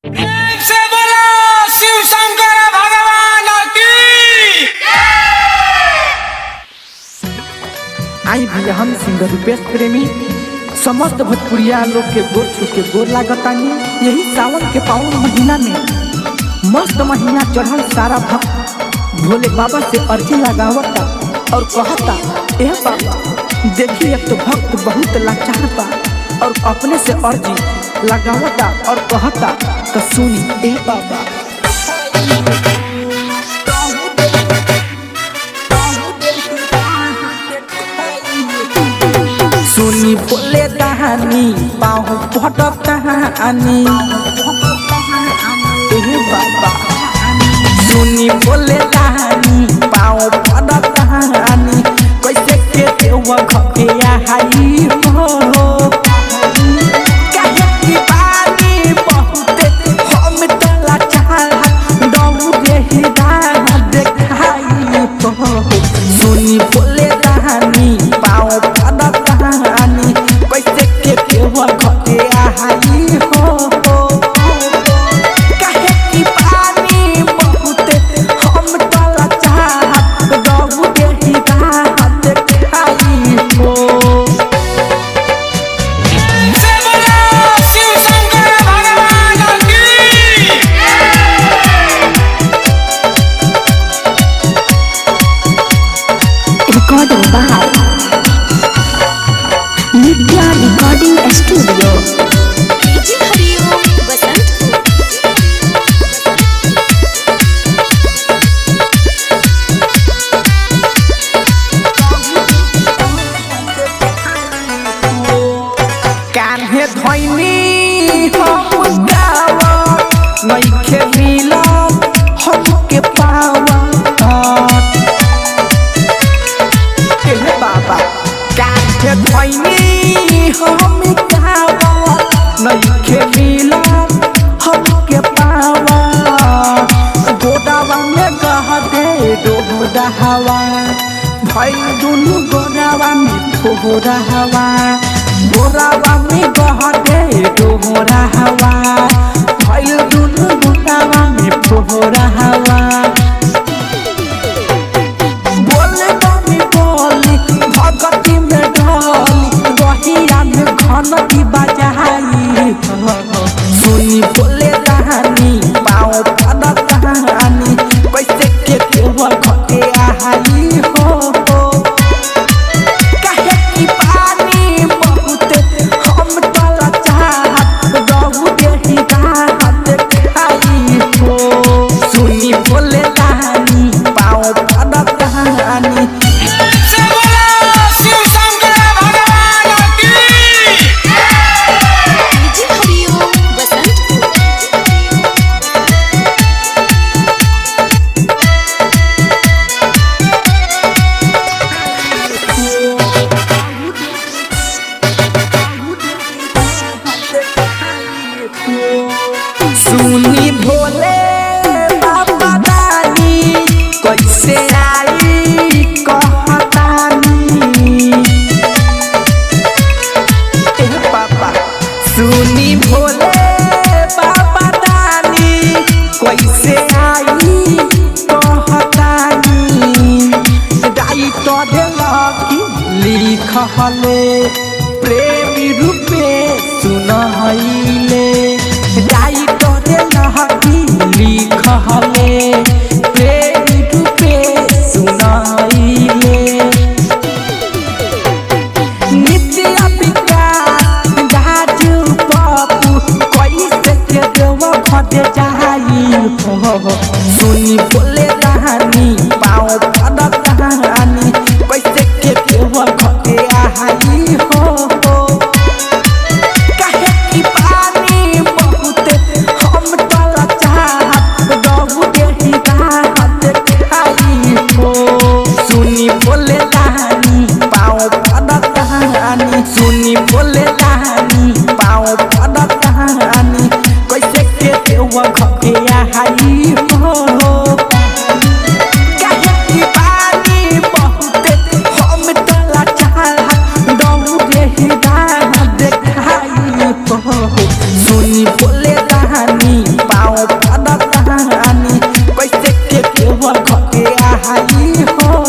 से बोलो शिव शंकर भगवान की। आई भी हम सिंगर रूपेश प्रेमी समस्त भोजपुरिया लोग के गोर छू के गोर लागतानी। यही सावन के पावन महीना में मस्त महीना चढ़ल सारा भक्त भोले बाबा से अर्जी लगावता और कहता, ए बाबा देखिए एक तो भक्त बहुत लाचार बा और अपने से अर्जी लगावता और कहता तो सुनी ए बाबा। सुनी बोले कहानी पाँव पटक कहानी ए बाबा। सुनी बोले कहानी पाँव पटक कहानी कैसे के देव खके आई हो। काहे की बानी बहुत हम तला चाल दौड़े ही देखाई हो। सुनी बोले कहानी पाँव पटक कहानी कैसे के देव खके आई हो। काहे की बानी बहुत हम तला चाल दौड़े ही देखाई हो। से बोलो शिव शंकर भगवान की। Recording by Nidya Recording Studio. DJ हरिओम बसंतपुर। कान्हे धैनी हम गावा नइखे मिला हमके पावा। ए बाबा कान्हे धैनी हम गावा नइखे मिला हमके पावा। गोदावा में गह दे डोरा हवा भई दुनु गोदावा में थोड़ा हवा। गोरावा में गह दे डोरा हवा भई दुनु गोदावा में थोड़ा हवा। बोले बनी बोली भगती में ढोली गहिरा में घनटी बजाई। सुनी बोले कहानी पाँव पटक कहानी कैसे के देव खके आई हो। काहे की पानी बहुत हम तला चाहत दौड़े ही देखाई हो। सुनी बोले कहानी पाँव पटक कहानी से बोलो शिव शंकर भगवान की। DJ हरिओम बसंतपुर। सुनी भोले बाबा दानी कैसे आई कहतानी। ए बाबा सुनी भोले बाबा दानी कैसे आई कहतानी। दाई तो देलकी लिखले प्रेमी रूपे सुनहैले। दाई तो देलकी लिखले प्रेमी रूपे सुनहैले। नित्य विकास गाजू पप्पू कैसे के देव खटे जाई हो। सुनी बोले कहानी पाँव पटक कहानी कैसे के देव खटे आई हो। काहे की पानी बहुत हम तला चाहत दौड़े ही देखाई हो। सुनी बोले कहानी पाँव पटक कहानी सुनी बोले कहानी पाँव पटक कहानी कैसे के देव खके आई हो। काहे की पानी बहुत हम तला चाहत दौड़े ही देखाई हो। सुनी बोले कहानी के आहाई हो